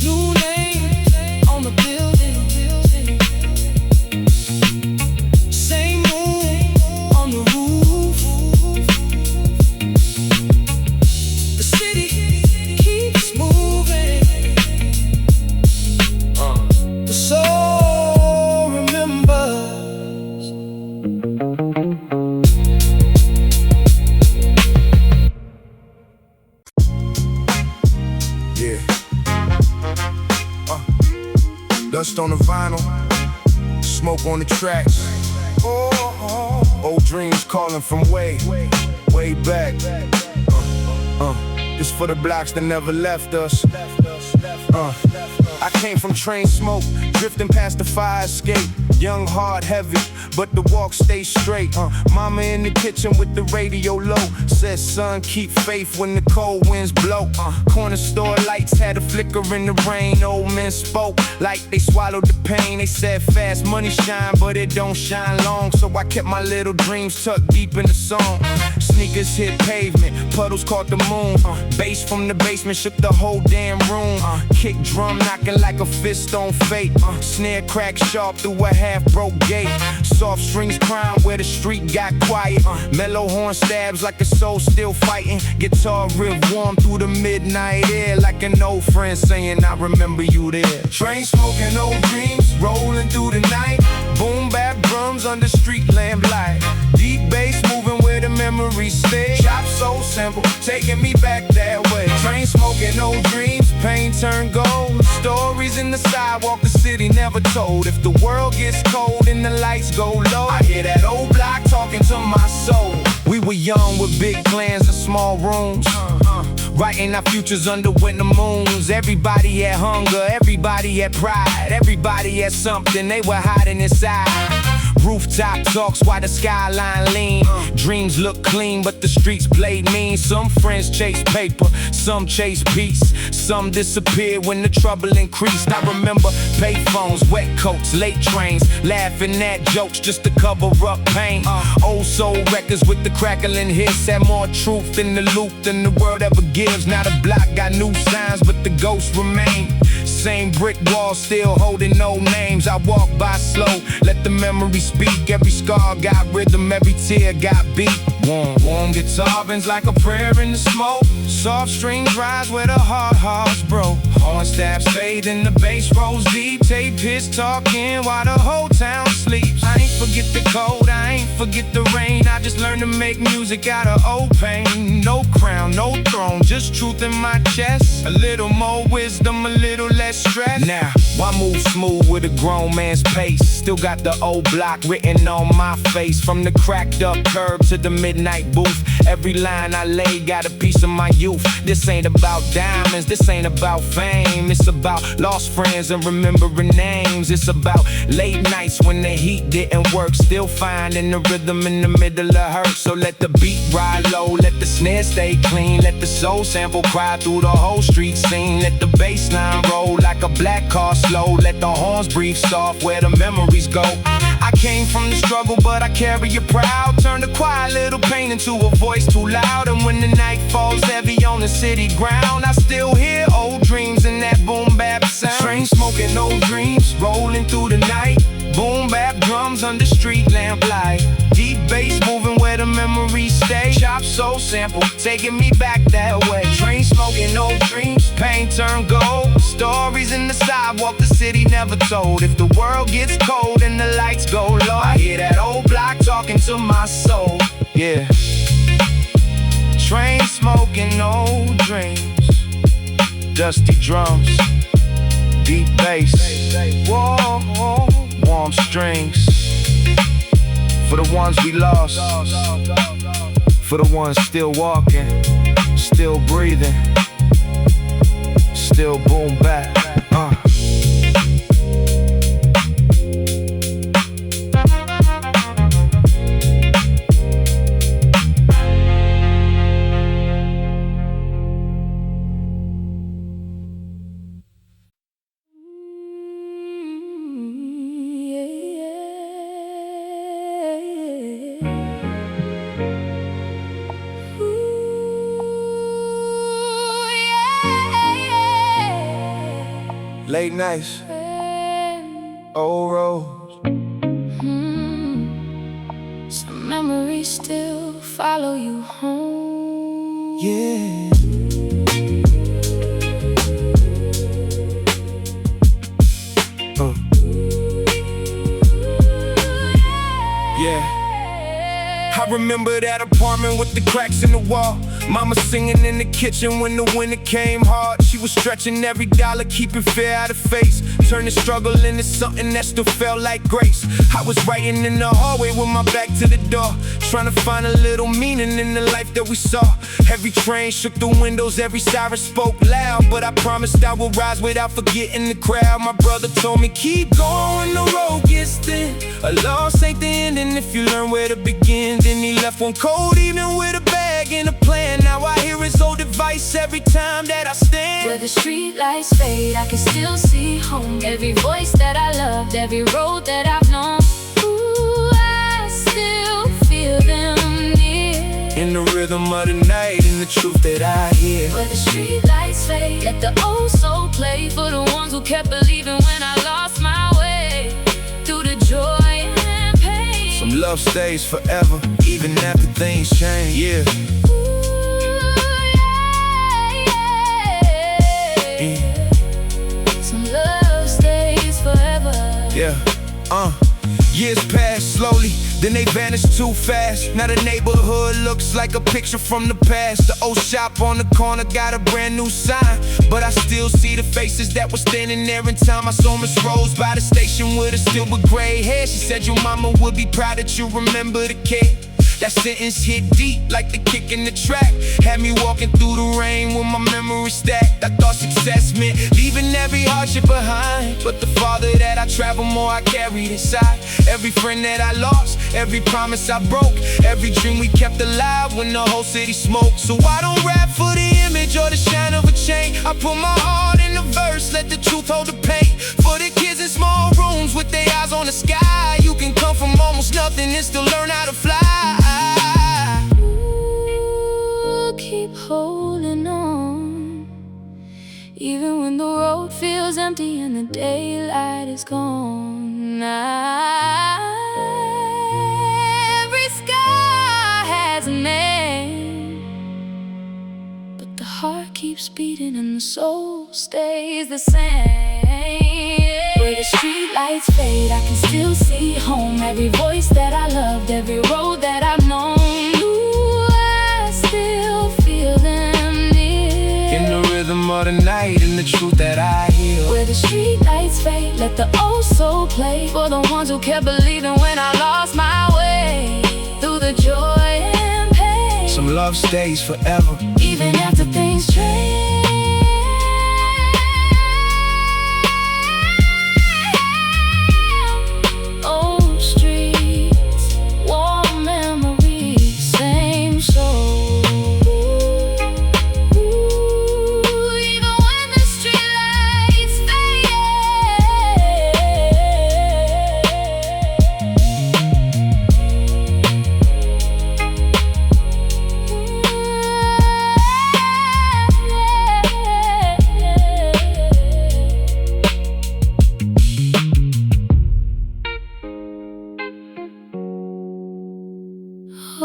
New name on the building, same moon on the roof. The city keeps moving, the soul remembers. Yeah. Dust on the vinyl, smoke on the tracks. Old dreams calling from way back. This for the blocks that never left us. I came from train smoke, drifting past the fire escape. Young, hard, heavy, but the walk stays straight. Mama in the kitchen with the radio low, said, son, keep faith when the cold winds blow. Corner store lights had a flicker in the rain. Old men spoke like they swallowed the pain. They said fast money shine, but it don't shine long. So I kept my little dreams tucked deep in the song. Sneakers hit pavement, puddles caught the moon. Bass from the basement shook the whole damn room. Kick drum knocking like a fist on fate. Snare crack sharp through a half-broke gate. Soft strings crying where the street got quiet. Mellow horn stabs like a soul still fighting. Guitar crib warm through the midnight air, like an old friend saying I remember you there. Train smoking old dreams, rolling through the night. Boom bap drums under street lamplight. Deep bass moving where the memories stay. Chop so simple, taking me back that way. Train smoking old dreams, pain turned gold. Stories in the sidewalk the city never told. If the world gets cold and the lights go low, I hear that old block talking to my soul. We were young with big plans and small rooms, writing our futures under winter moons. Everybody had hunger, everybody had pride, everybody had something they were hiding inside. Rooftop talks while the skyline lean. Dreams look clean, but the streets played mean. Some friends chase paper, some chase peace. Some disappeared when the trouble increased. I remember payphones, wet coats, late trains, laughing at jokes just to cover up pain. Old soul records with the crackling hits had more truth in the loop than the world ever gives. Now the block got new signs, but the ghosts remain. Same brick wall still holding no names. I walk by slow, let the memory speak. Every scar got rhythm, every tear got beat. Warm guitar bends like a prayer in the smoke. Soft strings rise where the hearts broke. Horn stabs fade and the bass rolls deep. Tape hits talking while the whole town sleeps. I ain't forget the cold, I ain't forget the rain. I just learned to make music out of old pain. No crown, no throne, just truth in my chest. A little more wisdom, a little less stress. Now, why move smooth with a grown man's pace? Still got the old block written on my face. From the cracked up curb to the midnight booth, every line I lay got a piece of my youth. This ain't about diamonds, this ain't about fame. It's about lost friends and remembering names. It's about late nights when the heat didn't work, still finding the rhythm in the middle of hurt. So let the beat ride low, let the snare stay clean, let the soul sample cry through the whole street scene. Let the bass line roll like a black car slow, let the horns breathe soft where the memories go. I came from the struggle, but I carry it proud. Turn the quiet little pain into a voice too loud. And when the night falls heavy on the city ground, I still hear old dreams in that boom bap sound. Train smoking old dreams, rolling through the night. Boom bap drums under street lamplight. Deep bass moving where the memories stay. Chop soul sample, taking me back that way. Train smoking old dreams, pain turned gold. Stories in the sidewalk the city never told. If the world gets cold and the lights go low, I hear that old block talking to my soul. Yeah. Train smoking old dreams, dusty drums, deep bass, whoa, warm strings. For the ones we lost, for the ones still walking, still breathing, still boom back. Late nights, old roads. Some memories still follow you home. Yeah. Yeah. I remember that apartment with the cracks in the wall. Mama singing in the kitchen when the winter came hard. She was stretching every dollar, keeping fear out of face. Turning struggle into something that still felt like grace. I was writing in the hallway with my back to the door, trying to find a little meaning in the life that we saw. Every train shook the windows, every siren spoke loud, but I promised I would rise without forgetting the crowd. My brother told me, keep going when the road gets thin. A loss ain't the end, and if you learn where to begin. Then he left one cold evening with a bag and a plan. Now I hear his old advice every time that I stand. Where the street lights fade, I can still see home. Every voice that I loved, every road that I've known. Ooh, I still feel them near. In the rhythm of the night, in the truth that I hear. Where the street lights fade, let the old soul play. For the ones who kept believing when I lost my way. Through the joy and pain, some love stays forever, even after things change. Yeah. ooh, yeah. Yeah, years pass slowly, then they vanish too fast. Now the neighborhood looks like a picture from the past. The old shop on the corner got a brand new sign, but I still see the faces that were standing there in time. I saw Miss Rose by the station with her still with gray hair. She said your mama would be proud that you remember the kid. That sentence hit deep like the kick in the track. Had me walking through the rain with my memory stacked. I thought success meant leaving every hardship behind, but the farther that I travel, more I carried inside. Every friend that I lost, every promise I broke, every dream we kept alive when the whole city smoked. So I don't rap for the image or the shine of a chain. I put my heart in the verse, let the truth hold the pain. For the kids in small rooms with their eyes on the sky, you can come from almost nothing and still learn how to fly. Keep holding on, even when the road feels empty and the daylight is gone. Every scar has a name, but the heart keeps beating and the soul stays the same. Where the street lights fade, I can still see home. Every voice that I loved, every road that I've known. Of the night and the truth that I hear. Where the street lights fade, let the old soul play. For the ones who kept believing when I lost my way. Through the joy and pain, some love stays forever, even after things change. Old streets, warm memories, same soul.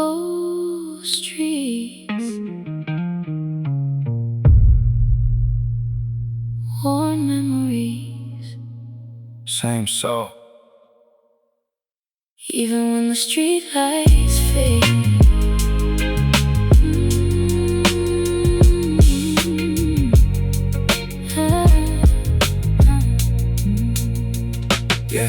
Oh, streets, warm memories, same soul. Even when the street lights fade. Yeah.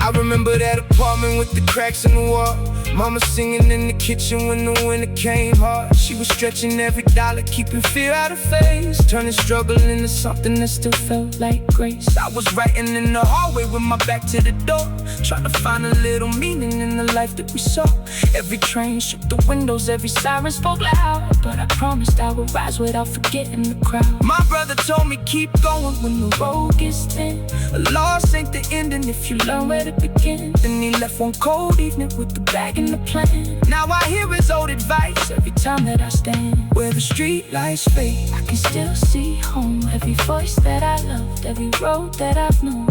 I remember that apartment with the cracks in the wall. Mama singing in the kitchen when the winter came hard. She was stretching every dollar, keeping fear out of face, turning struggle into something that still felt like grace. I was writing in the hallway with my back to the door, trying to find a little meaning in the life that we saw. Every train shook the windows, every siren spoke loud, but I promised I would rise without forgetting the crowd. My brother told me keep going when the road gets thin. A loss ain't the ending if you learn where to begin. Then he left one cold evening with the bag and the plan. Now I hear his old advice every time that I stand. Where the street lights fade, I can still see home. Every voice that I loved, every road that I've known.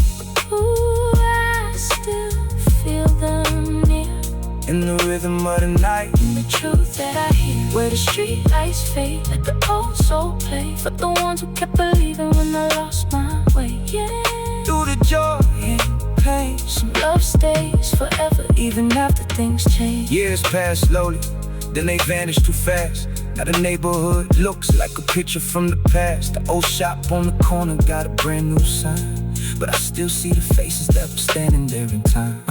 Ooh, I still feel them near, in the rhythm of the night, in the truth that I hear. Where the street lights fade, let the old soul play. For the ones who kept believing when I lost my way. Yeah. through the joy and pain, some love stays forever, even after things change. years pass slowly, then they vanish too fast. Now the neighborhood looks like a picture from the past. The old shop on the corner got a brand new sign, but I still see the faces that were standing there in time.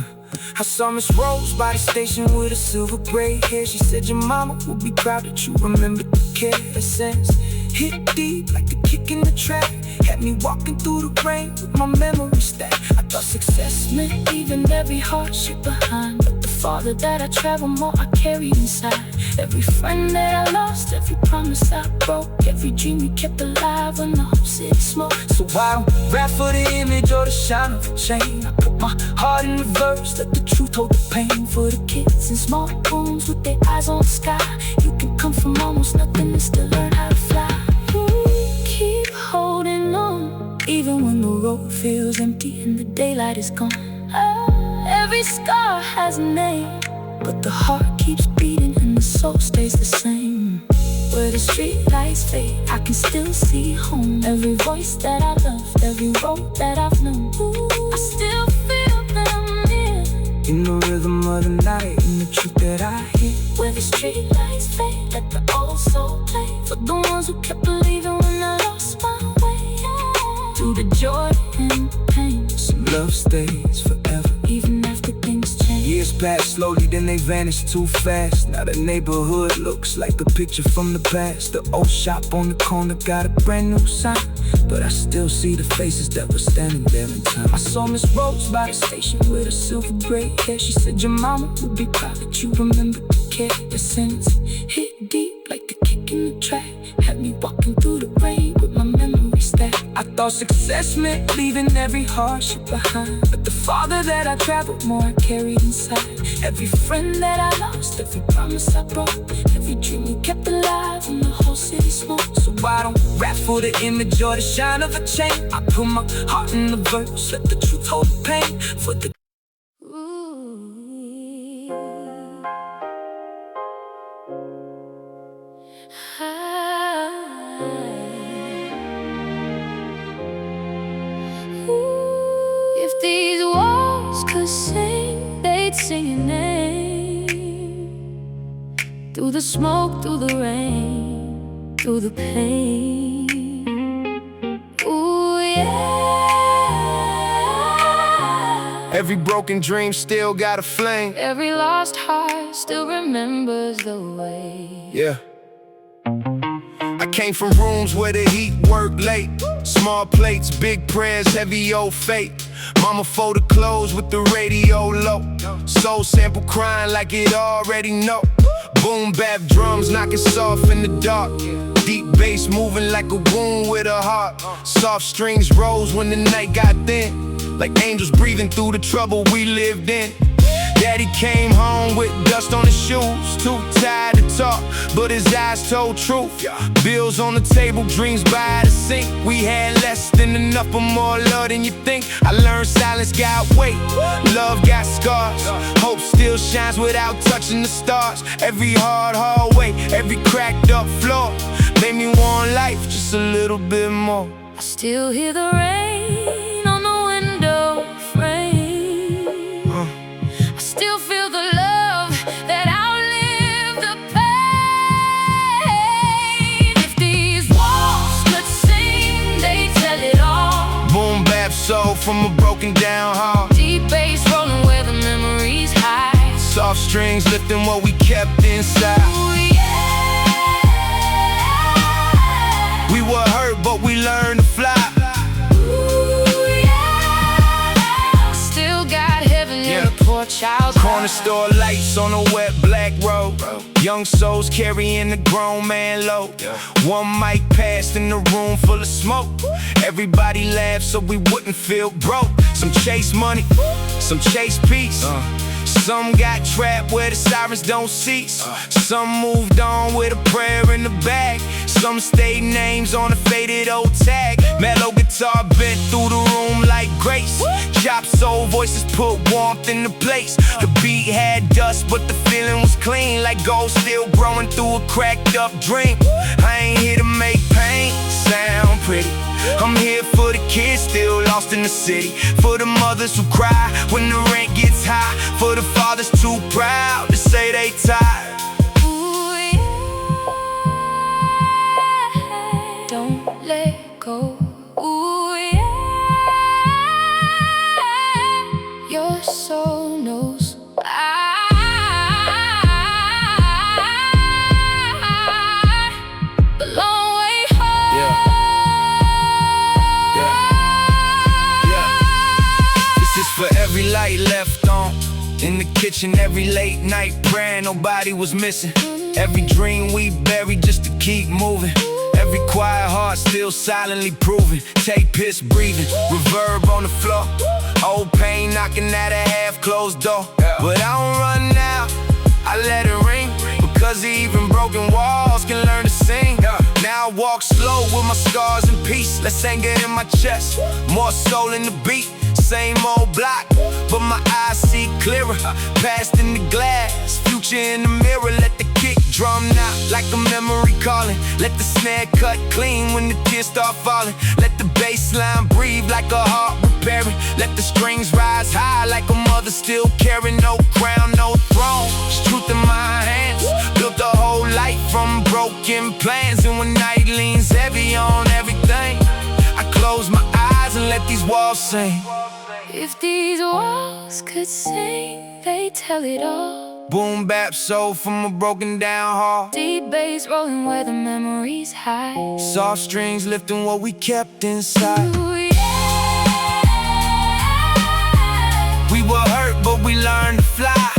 I saw Miss Rose by the station with a silver braid hair. She said your mama would be proud that you remembered the care. That sense hit deep like a kick in the track, had me walking through the rain with my memory stacked. I thought success meant leaving every hardship behind, but the farther that I travel, more I carry inside. Every friend that I lost, every promise I broke, every dream we kept alive when the whole city smoked. So I don't rap for the image or the shine of a chain. I put my heart in the verse, let the truth hold the pain. For the kids in small rooms with their eyes on the sky, you can come from almost nothing and still learn how to fly. Keep holding on, even when the road feels empty and the daylight is gone. Every scar has a name, but the heart keeps beating and the soul stays the same. Where the street lights fade, I can still see home. Every voice that I loved, every road that I've known, I still feel them near. In the rhythm of the night, in the truth that I hear. Where the street lights fade, let the old soul play. For the ones who kept believing when I lost my way. Through the joy and the pain, Some love stays forever. even after things change. Years pass slowly, then they vanish too fast. Now the neighborhood looks like a picture from the past. The old shop on the corner got a brand new sign, but I still see the faces that were standing there in time. I saw Miss Rose by the station with her silver gray hair. She said your mama would be proud that you remembered to care. The sentence hit deep like a kick in the track, had me walking through the rain with my memories stacked. I thought success meant leaving every hardship behind, but the farther that I traveled, more I carried inside. Every friend that I lost, every promise I broke, every dream we kept alive when the whole city smoked. So I don't rap for the image or the shine of a chain. I put my heart in the verse, let the truth hold the pain. For the If these walls could sing, they'd sing your name. Through the smoke, through the rain, through the pain. Ooh, yeah. Every broken dream still got a flame. Every lost heart still remembers the way. Yeah. I came from rooms where the heat worked late. Small plates, big prayers, heavy old fate. Mama folded clothes with the radio low. Soul sample crying like it already know. Boom bap drums knocking soft in the dark. Deep bass moving like a wound with a heart. Soft strings rose when the night got thin, like angels breathing through the trouble we lived in. Daddy came home with dust on his shoes, too tired to talk, but his eyes told truth. Bills on the table, dreams by the sink. We had less than enough, but more love than you think. I learned silence got weight, love got scars. Hope still shines without touching the stars. Every hard hallway, every cracked up floor made me want life just a little bit more. I still hear the rain on the window frame. I still feel the love that outlived the pain. If these walls could sing, they'd tell it all. Boom bap soul from a broken down heart. Deep bass rolling where the memories hide. Soft strings lifting what we kept inside. Ooh, yeah. We were hurt, but we learned to fly. Ooh, yeah. Still got heaven in a poor child's Corner store lights on a wet black road. Young souls carrying the grown man load. One mic passed in the room full of smoke. Everybody laughed so we wouldn't feel broke. Some chase money, some chase peace. Some got trapped where the sirens don't cease. Some moved on with a prayer in the bag. Some stayed names on a faded old tag. Mellow guitar bent through the room like grace. Chop soul voices put warmth in the place. The beat had dust but the feeling was clean, like gold still growing through a cracked up dream. I ain't here to make pain sound pretty. I'm here for the kids still lost in the city, for the mothers who cry when the rent gets high, for the fathers too proud to say they tired. Ooh, yeah. Don't let go. Ooh, yeah. Your soul knows the long way home. This is for every light left on in the kitchen, every late night praying nobody was missing. Every dream we buried just to keep moving. Every quiet heart still silently proving. Take piss breathing, reverb on the floor. Old pain knocking at a half-closed door. But I don't run now, I let it ring, because even broken walls can learn to sing. Now I walk slow with my scars in peace. Less anger in my chest, more soul in the beat. Same old block, but my eyes see clearer. Past in the glass, future in the mirror, let the kick drum knock like a memory calling. Let the snare cut clean when the tears start falling. Let the bass line breathe like a heart repairing. Let the strings rise high like a mother still carrying. No crown, no throne, it's truth in my hands. Built a whole life from broken plans. And when night leans heavy on everything, I close my eyes and let these walls sing. If these walls could sing, they tell it all. Boom bap soul from a broken down heart. Deep bass rolling where the memories hide. Soft strings lifting what we kept inside. Ooh, yeah. We were hurt but we learned to fly.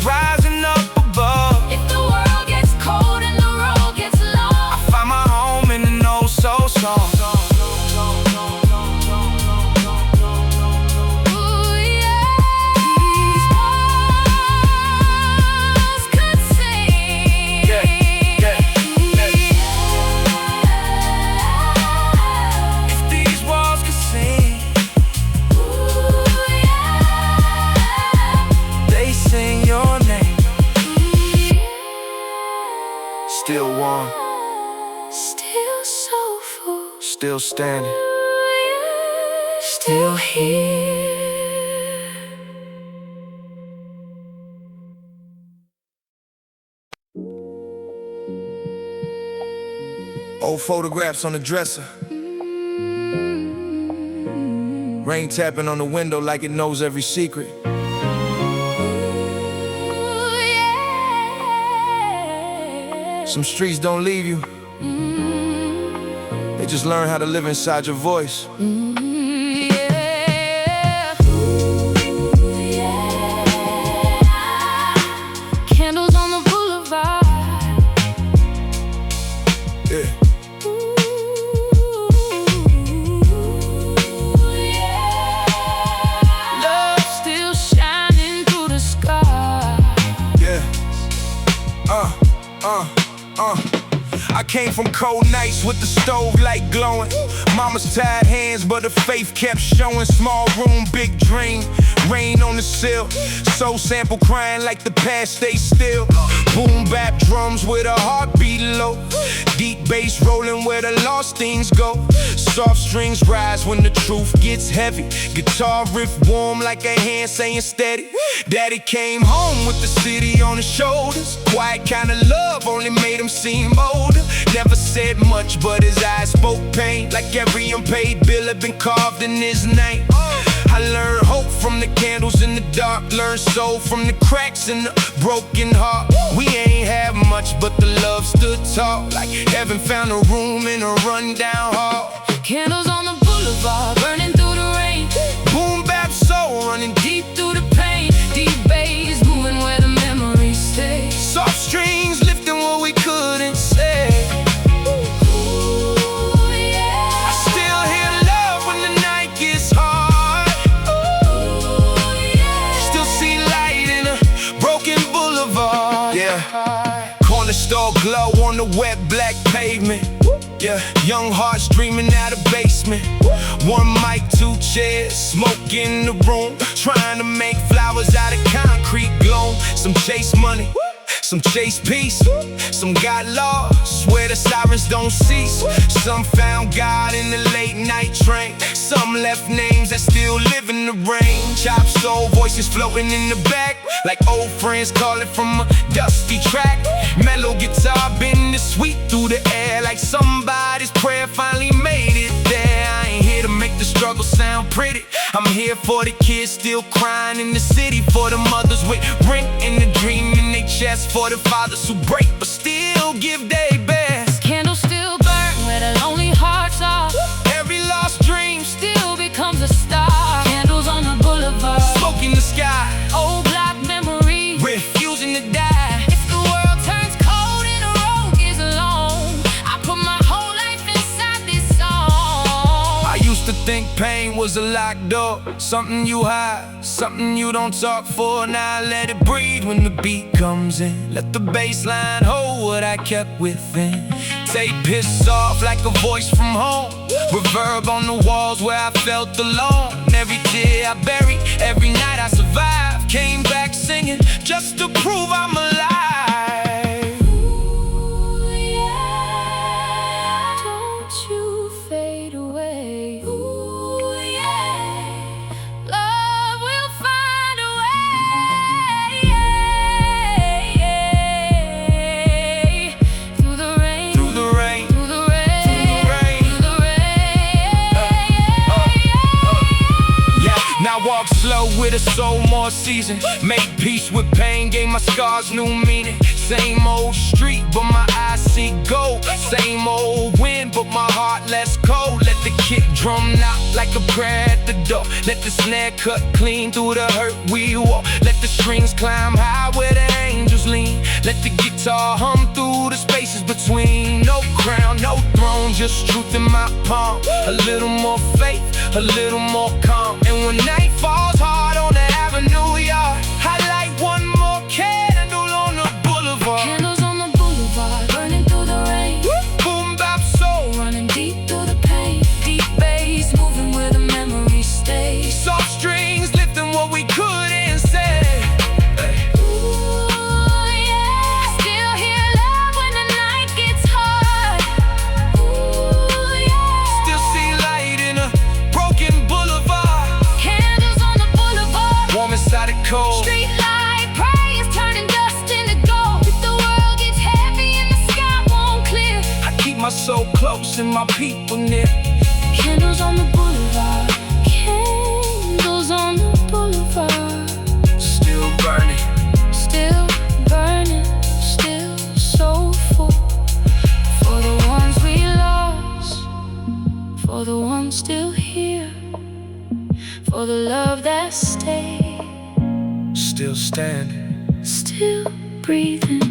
Rising up above. If the world gets cold and the road gets long, I find my home in an old soul song. ooh, yeah. These walls could sing. If these walls could sing, Ooh, yeah. they sing your name. Still warm, Still soulful, still standing. still here. Old photographs on the dresser. Rain tapping on the window like it knows every secret. Ooh, yeah. Some streets don't leave you, they just learn how to live inside your voice. Yeah. Ooh, yeah. Candles on the boulevard. Yeah. Ooh, yeah. Love still shining through the sky. Yeah. I came from cold nights with the stove light glowing. Mama's tired hands, but her faith kept showing. Small room, big dream. Rain on the sill. Soul sample crying like the past stay still. Boom bap drums with a heartbeat low. Deep bass rolling where the lost things go. Soft strings rise when the truth gets heavy. Guitar riff warm like a hand saying steady. Daddy came home with the city on his shoulders. Quiet kind of love only made him seem older. Never said much but his eyes spoke pain. Like every unpaid bill had been carved in his name. I learned hope from the candles in the dark. Learned soul from the cracks in the broken heart. We ain't have much but the love stood tall. Like heaven found a room in a rundown hall. Candles on the boulevard, burning through the rain. Boom bap soul running deep. Deep through the pain, deep bass moving where the memories stay. Soft strings lifting what we couldn't say. Ooh, yeah. I still hear love when the night gets hard. Ooh, yeah. Still see light in a broken boulevard. Yeah. Corner store glow on the wet black pavement. Yeah, young hearts dreaming out of basement. One mic, two chairs, smoke in the room. Trying to make flowers out of concrete gloom. Some chase money, some chase peace. Some got lost where the sirens don't cease. Some found God in the late night train. Some left names that still live in the rain. Chop soul voices floating in the back, like old friends calling from a dusty track. Mellow guitar bending sweet through the air, like somebody's prayer finally made it there. I ain't here to make the struggle sound pretty. I'm here for the kids still crying in the city. For the mothers with rent and the dream in their chest. For the fathers who break but still give their best. Candles still burn where the lonely hearts are. Every lost dream Still becomes a star. Candles on the boulevard, smoke in the sky, old black memories refusing to die. If the world turns cold and the road gets long, I put my whole life inside this song. I used to think pain was a locked door, something you hide, something you don't talk for. Now I let it breathe when the beat comes in. Let the bass line hold what I kept within. say piss off like a voice from home. Reverb on the walls where I felt alone. Every tear I buried, every night I survived. Came back singing just to prove I'm alive. Ooh, yeah. Don't you fade away. Ooh, yeah. Love will find a way. Through the rain, Through the rain, through the rain, through the rain. yeah. Now walk slow with a soul more seasoned. Make peace with pain, gave my scars new meaning. Same old street, but my eyes see gold. Same old wind, but my heart less cold. Let the kick drum knock like a prayer at the door. Let the snare cut clean through the hurt we walk. Let the strings climb high where the angels lean. Let the guitar hum through the spaces between. No crown, no throne, just truth in my palm. A little more faith, a little more calm. And when night falls hard on the avenue yard, I light one more candle on the boulevard. Candles on the boulevard, burning through the rain. Boom bap soul, Running deep through the pain. Deep bass, moving where the memories stay. soft strings lifting what we couldn't say. Ooh, yeah. Still hear love when the night gets hard. Ooh, yeah. Still see light in a broken boulevard. Candles on the boulevard, Warm inside it cold. street light prayers turning dust into gold. If the world gets heavy and the sky won't clear, I keep my soul close and my people near. candles on the boulevard, candles on the boulevard. Still burning. Still burning, still soulful. For the ones we lost, for the ones still here, for the love that stayed, Still standing. still breathing.